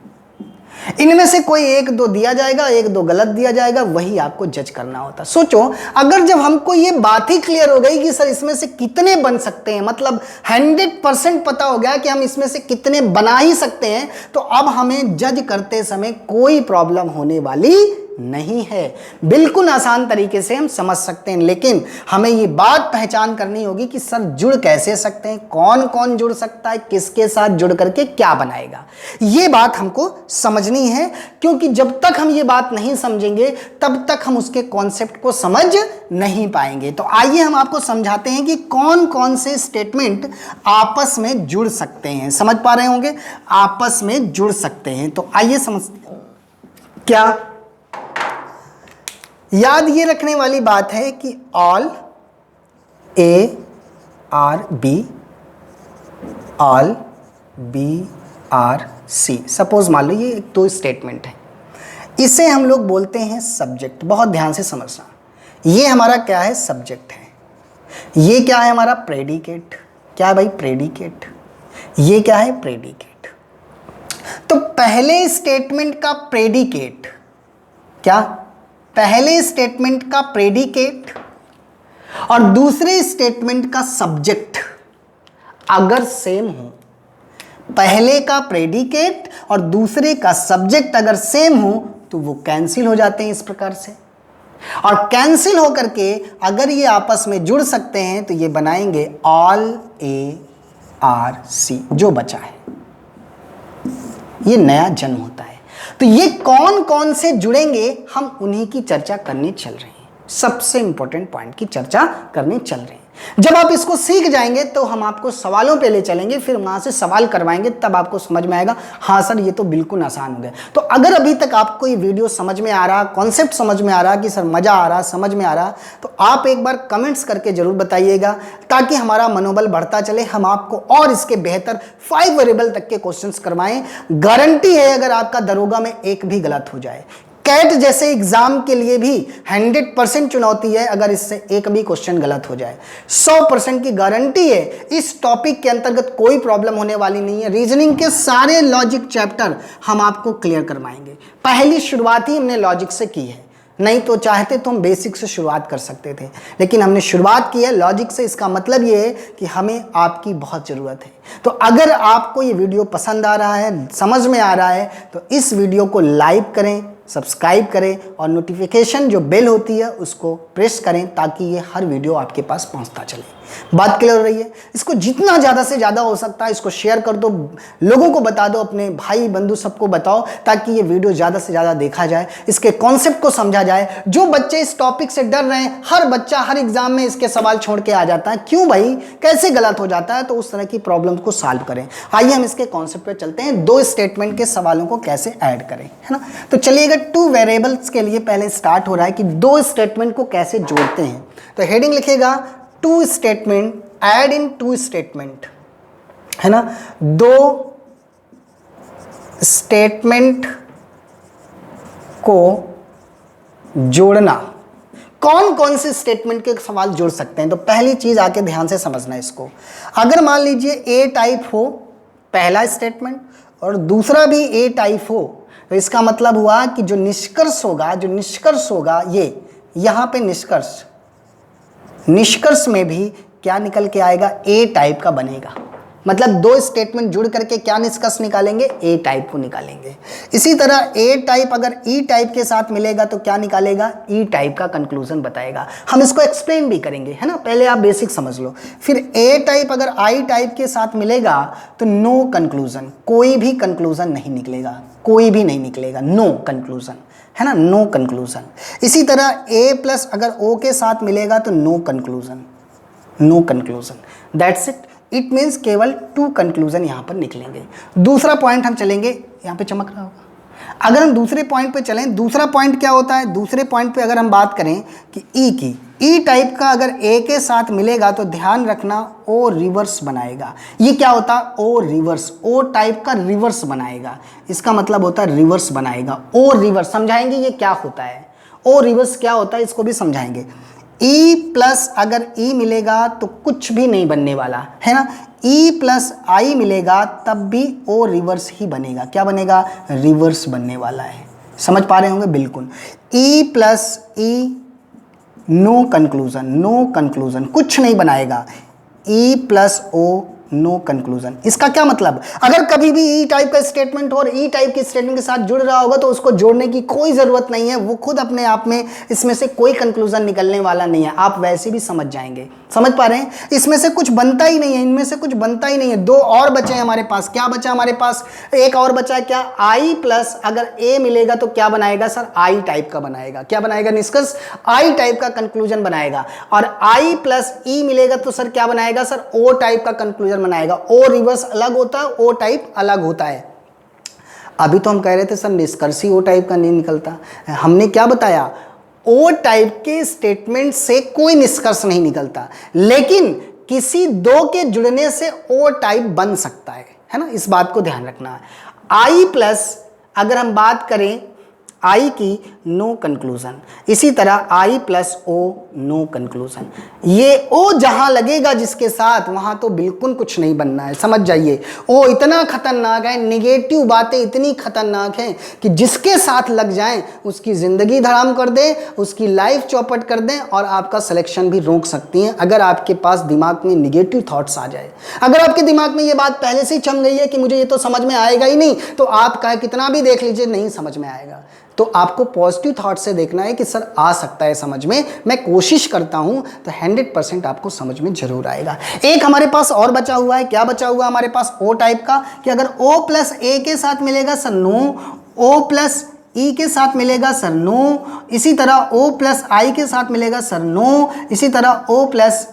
इनमें से कोई 1-2 दिया जाएगा, 1-2 गलत दिया जाएगा, वही आपको जज करना होता। सोचो अगर जब हमको ये बात ही क्लियर हो गई कि सर इसमें से कितने बन सकते हैं, मतलब 100% पता हो गया कि हम इसमें से कितने बना ही सकते हैं, तो अब हमें जज करते समय कोई प्रॉब्लम होने वाली नहीं है। बिल्कुल आसान तरीके से हम समझ सकते हैं। लेकिन हमें ये बात पहचान करनी होगी कि सर जुड़ कैसे सकते हैं, कौन कौन जुड़ सकता है, किसके साथ जुड़ करके क्या बनाएगा, ये बात हमको समझनी है। क्योंकि जब तक हम ये बात नहीं समझेंगे तब तक हम उसके कॉन्सेप्ट को समझ नहीं पाएंगे। तो आइए हम आपको समझाते हैं कि कौन कौन से स्टेटमेंट आपस में जुड़ सकते हैं। समझ पा रहे होंगे? आपस में जुड़ सकते हैं। तो आइए समझते हैं। क्या याद ये रखने वाली बात है कि all A are B, all B are C. Suppose मान लो ये एक दो स्टेटमेंट है, इसे हम लोग बोलते हैं सब्जेक्ट। बहुत ध्यान से समझना, ये हमारा क्या है, सब्जेक्ट है। ये क्या है हमारा, प्रेडिकेट। क्या है भाई, प्रेडिकेट। ये क्या है, प्रेडिकेट। तो पहले स्टेटमेंट का प्रेडिकेट क्या, पहले स्टेटमेंट का प्रेडिकेट और दूसरे स्टेटमेंट का सब्जेक्ट अगर सेम हो, पहले का प्रेडिकेट और दूसरे का सब्जेक्ट अगर सेम हो तो वो कैंसिल हो जाते हैं इस प्रकार से। और कैंसिल होकर के अगर ये आपस में जुड़ सकते हैं तो ये बनाएंगे ऑल ए आर सी, जो बचा है ये नया जन्म होता है। तो ये कौन कौन से जुड़ेंगे हम उन्हीं की चर्चा करने चल रहे हैं, सबसे इंपॉर्टेंट पॉइंट की चर्चा करने चल रहे हैं। जब आप इसको सीख जाएंगे तो हम आपको सवालों पे ले चलेंगे, फिर वहां से सवाल करवाएंगे, तब आपको समझ में आएगा हाँ सर ये तो बिल्कुल आसान हो गया। तो अगर अभी तक आपको ये वीडियो समझ में आ रहा, कॉन्सेप्ट समझ में आ रहा कि सर मजा आ रहा, समझ में आ रहा, तो आप एक बार कमेंट्स करके जरूर बताइएगा ताकि हमारा मनोबल बढ़ता चले, हम आपको और इसके बेहतर 5 वेरिएबल तक के क्वेश्चंस करवाएं। गारंटी है अगर आपका दरोगा में एक भी गलत हो जाए, कैट जैसे एग्जाम के लिए भी 100% चुनौती है, अगर इससे एक भी क्वेश्चन गलत हो जाए 100% की गारंटी है। इस टॉपिक के अंतर्गत कोई प्रॉब्लम होने वाली नहीं है। रीजनिंग के सारे लॉजिक चैप्टर हम आपको क्लियर करवाएंगे। पहली शुरुआत ही हमने लॉजिक से की है, नहीं तो चाहते तो हम बेसिक से शुरुआत कर सकते थे, लेकिन हमने शुरुआत की है लॉजिक से। इसका मतलब ये है कि हमें आपकी बहुत ज़रूरत है। तो अगर आपको ये वीडियो पसंद आ रहा है, समझ में आ रहा है, तो इस वीडियो को लाइक करें, सब्सक्राइब करें और नोटिफिकेशन जो बेल होती है उसको प्रेस करें ताकि ये हर वीडियो आपके पास पहुंचता चले। बात क्लियर हो रही है? इसको जितना ज़्यादा से ज़्यादा हो सकता है इसको शेयर कर दो, लोगों को बता दो, अपने भाई बंधु सबको बताओ ताकि ये वीडियो ज़्यादा से ज़्यादा देखा जाए, इसके कॉन्सेप्ट को समझा जाए। जो बच्चे इस टॉपिक से डर रहे हैं, हर बच्चा हर एग्जाम में इसके सवाल छोड़ के आ जाता है, क्यों भाई, कैसे गलत हो जाता है, तो उस तरह की प्रॉब्लम को सॉल्व करें। आइए हम इसके कॉन्सेप्ट पे चलते हैं, 2 स्टेटमेंट के सवालों को कैसे ऐड करें, है ना। तो चलिएगा 2 वेरिएबल्स के लिए पहले स्टार्ट हो रहा है कि 2 स्टेटमेंट को कैसे जोड़ते हैं। तो हेडिंग लिखेगा 2 स्टेटमेंट, ऐड इन 2 स्टेटमेंट, है ना। 2 स्टेटमेंट को जोड़ना। कौन कौन से स्टेटमेंट के सवाल जोड़ सकते हैं, तो पहली चीज आके ध्यान से समझना इसको। अगर मान लीजिए ए टाइप हो पहला स्टेटमेंट और दूसरा भी ए टाइप हो, तो इसका मतलब हुआ कि जो निष्कर्ष होगा ये यहां पे निष्कर्ष में भी क्या निकल के आएगा, ए टाइप का बनेगा। मतलब 2 स्टेटमेंट जुड़ करके क्या निष्कर्ष निकालेंगे, ए टाइप को निकालेंगे। इसी तरह ए टाइप अगर ई टाइप के साथ मिलेगा तो क्या निकालेगा, ई टाइप का कंक्लूजन बताएगा। हम इसको एक्सप्लेन भी करेंगे, है ना, पहले आप बेसिक समझ लो। फिर ए टाइप अगर आई टाइप के साथ मिलेगा तो नो कंक्लूजन, कोई भी कंक्लूजन नहीं निकलेगा, कोई भी नहीं निकलेगा, नो कंक्लूजन, है ना, नो कंक्लूजन। इसी तरह ए प्लस अगर ओ के साथ मिलेगा तो no conclusion, no conclusion, that's it. It means केवल 2 कंक्लूजन यहाँ पर निकलेंगे। दूसरा पॉइंट हम चलेंगे, यहाँ पे चमक रहा होगा। अगर हम दूसरे पॉइंट पे चलें, दूसरा पॉइंट क्या होता है, दूसरे पॉइंट पे अगर हम बात करें कि ई की, ई टाइप का अगर ए के साथ मिलेगा तो ध्यान रखना ओ रिवर्स बनाएगा। ये क्या होता है, ओ रिवर्स, ओ टाइप का रिवर्स बनाएगा, इसका मतलब होता है रिवर्स बनाएगा। ओ रिवर्स समझाएंगे ये क्या होता है, ओ रिवर्स क्या होता है इसको भी समझाएंगे। ई प्लस अगर ई मिलेगा तो कुछ भी नहीं बनने वाला, है ना। ई प्लस आई मिलेगा तब भी ओ रिवर्स ही बनेगा। क्या बनेगा, रिवर्स बनने वाला है। समझ पा रहे होंगे, बिल्कुल। E plus E no conclusion, no conclusion, कुछ नहीं बनाएगा। E plus O no conclusion, इसका क्या मतलब, अगर कभी भी ई टाइप का स्टेटमेंट और ई टाइप के स्टेटमेंट के साथ जुड़ रहा होगा तो उसको जोड़ने की कोई जरूरत नहीं है, वो खुद अपने आप में इसमें से कोई कंक्लूजन निकलने वाला नहीं है, आप वैसे भी समझ जाएंगे। समझ पा रहे हैं, इसमें से कुछ बनता ही नहीं है, इनमें से कुछ बनता ही नहीं है। 2 और बचे हैं हमारे पास, क्या बचा हमारे पास, एक और बचा है क्या, आई प्लस अगर ए मिलेगा तो क्या बनाएगा सर, आई टाइप का बनाएगा। क्या बनाएगा, निष्कर्ष आई टाइप का कंक्लूजन बनाएगा। और आई प्लस ई मिलेगा तो सर क्या बनाएगा, सर ओ टाइप का कंक्लूजन बनाएगा। ओ रिवर्स अलग होता है, ओ टाइप अलग होता है। अभी तो हम कह रहे थे सर निष्कर्ष ही ओ टाइप का नहीं निकलता, हमने क्या बताया, ओ टाइप के स्टेटमेंट से कोई निष्कर्ष नहीं निकलता, लेकिन किसी 2 के जुड़ने से ओ टाइप बन सकता है ना, इस बात को ध्यान रखना है। आई प्लस अगर हम बात करें आई की, नो कंक्लूजन। इसी तरह I plus O, no conclusion. ये ओ जहां लगेगा जिसके साथ, वहां तो बिल्कुल कुछ नहीं बनना है, समझ जाइए। ओ इतना खतरनाक है, निगेटिव बातें इतनी खतरनाक हैं कि जिसके साथ लग जाएं उसकी जिंदगी धड़ाम कर दे, उसकी लाइफ चौपट कर दें और आपका सिलेक्शन भी रोक सकती हैं अगर आपके पास दिमाग में निगेटिव थॉट्स आ जाए। अगर आपके दिमाग में ये बात पहले से ही छम गई है कि मुझे ये तो समझ में आएगा ही नहीं, तो आप कहे कितना भी देख लीजिए नहीं समझ में आएगा। तो आपको पॉजिटिव थॉट से देखना है कि सर आ सकता है समझ में, मैं कोशिश करता हूं, तो 100% आपको समझ में जरूर आएगा। एक हमारे पास और बचा हुआ है, क्या बचा हुआ हमारे पास ओ टाइप का, कि अगर ओ प्लस ए के साथ मिलेगा सर नो, ओ प्लस ई के साथ मिलेगा सर नो, इसी तरह ओ प्लस आई के साथ मिलेगा सर नो, इसी तरह ओ प्लस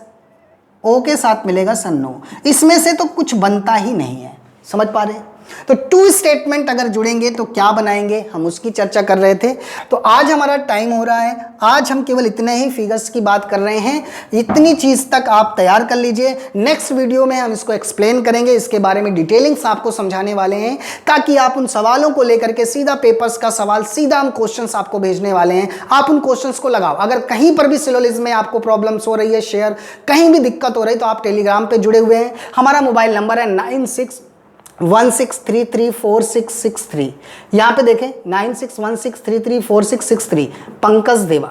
ओ के साथ मिलेगा सर नो। इसमें से तो कुछ बनता ही नहीं है, समझ पा रहे हैं। तो टू स्टेटमेंट अगर जुड़ेंगे तो क्या बनाएंगे, हम उसकी चर्चा कर रहे थे। तो आज हमारा टाइम हो रहा है, आज हम केवल इतने ही फिगर्स की बात कर रहे हैं। इतनी चीज तक आप तैयार कर लीजिए, नेक्स्ट वीडियो में हम इसको एक्सप्लेन करेंगे, इसके बारे में डिटेलिंग्स आपको समझाने वाले हैं, ताकि आप उन सवालों को लेकर के सीधा पेपर्स का सवाल, सीधा हम क्वेश्चंस आपको भेजने वाले हैं, आप उन क्वेश्चंस को लगाओ। अगर कहीं पर भी सिलोलिज्म में आपको प्रॉब्लम्स हो रही है, शेयर कहीं भी दिक्कत हो रही है, तो आप टेलीग्राम पे जुड़े हुए हैं। हमारा मोबाइल नंबर है 9616334663। यहाँ पे देखें 9616334663, पंकज देवा।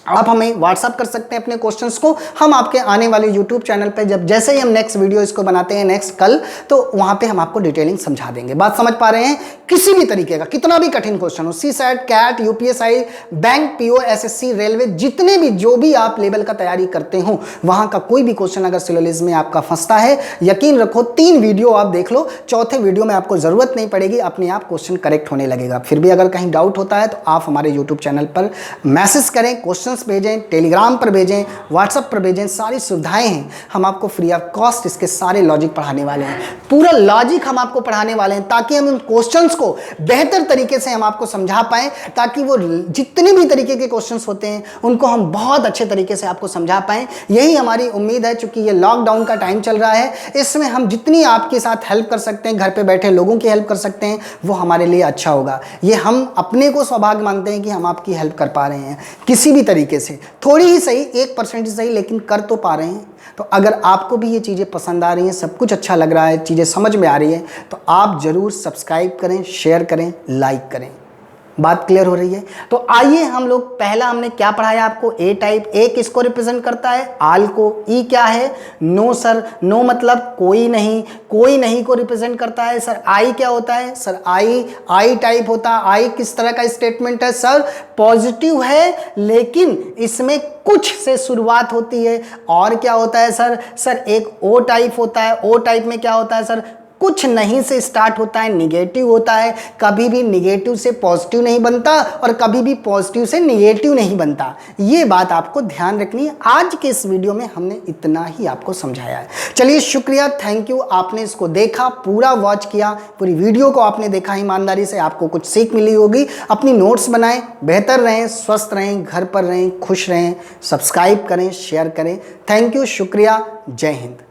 आप हमें व्हाट्सअप कर सकते हैं अपने क्वेश्चंस को, हम आपके आने वाले यूट्यूब चैनल पे जब जैसे ही हम नेक्स्ट वीडियो इसको बनाते हैं नेक्स्ट कल, तो वहां पे हम आपको डिटेलिंग समझा देंगे। बात समझ पा रहे हैं। किसी भी तरीके का कितना भी कठिन क्वेश्चन हो, CSAT, CAT, UPSI, bank, PO, SSC, railway, जितने भी जो भी आप लेवल का तैयारी करते हो, वहां का कोई भी क्वेश्चन अगर सिलोलिज्म में आपका फंसता है, यकीन रखो 3 वीडियो आप देख लो, चौथे वीडियो में आपको जरूरत नहीं पड़ेगी, अपने आप क्वेश्चन करेक्ट होने लगेगा। फिर भी अगर कहीं डाउट होता है तो आप हमारे यूट्यूब चैनल पर मैसेज करें, क्वेश्चन भेजें, टेलीग्राम पर भेजें, व्हाट्सएप पर भेजें, सारी सुविधाएं हैं। हम आपको फ्री ऑफ कॉस्ट इसके सारे लॉजिक पढ़ाने वाले हैं, पूरा लॉजिक हम आपको पढ़ाने वाले हैं, ताकि हम उन क्वेश्चंस को बेहतर तरीके से हम आपको समझा पाएं, ताकि वो जितने भी तरीके के क्वेश्चंस होते हैं उनको हम बहुत अच्छे तरीके से आपको समझा पाएं। यही हमारी उम्मीद है। चूंकि ये लॉकडाउन का टाइम चल रहा है, इसमें हम जितनी आपके साथ हेल्प कर सकते हैं, घर पे बैठे लोगों की हेल्प कर सकते हैं, वो हमारे लिए अच्छा होगा। ये हम अपने को सौभाग्य मानते हैं कि हम आपकी हेल्प कर पा रहे हैं किसी भी तरीके से, थोड़ी ही सही, 1% ही सही, लेकिन कर तो पा रहे हैं। तो अगर आपको भी ये चीज़ें पसंद आ रही हैं, सब कुछ अच्छा लग रहा है, चीज़ें समझ में आ रही है, तो आप ज़रूर सब्सक्राइब करें, शेयर करें, लाइक करें। बात क्लियर हो रही है। तो आइए हम लोग, पहला हमने क्या पढ़ाया आपको, ए टाइप। ए किसको रिप्रेजेंट करता है, आल को। ई क्या है, नो सर, नो मतलब कोई नहीं, कोई नहीं को रिप्रेजेंट करता है। सर आई क्या होता है, सर आई टाइप होता है। आई किस तरह का स्टेटमेंट है, सर पॉजिटिव है, लेकिन इसमें कुछ से शुरुआत होती है। और क्या होता है सर एक ओ टाइप होता है। ओ टाइप में क्या होता है सर, कुछ नहीं से स्टार्ट होता है, निगेटिव होता है, कभी भी निगेटिव से पॉजिटिव नहीं बनता और कभी भी पॉजिटिव से निगेटिव नहीं बनता। ये बात आपको ध्यान रखनी है। आज के इस वीडियो में हमने इतना ही आपको समझाया है। चलिए शुक्रिया, थैंक यू, आपने इसको देखा, पूरा वॉच किया, पूरी वीडियो को आपने देखा ईमानदारी से, आपको कुछ सीख मिली होगी। अपनी नोट्स बनाएं, बेहतर रहें, स्वस्थ रहें, घर पर रहें, खुश रहें, सब्सक्राइब करें, शेयर करें। थैंक यू, शुक्रिया, जय हिंद।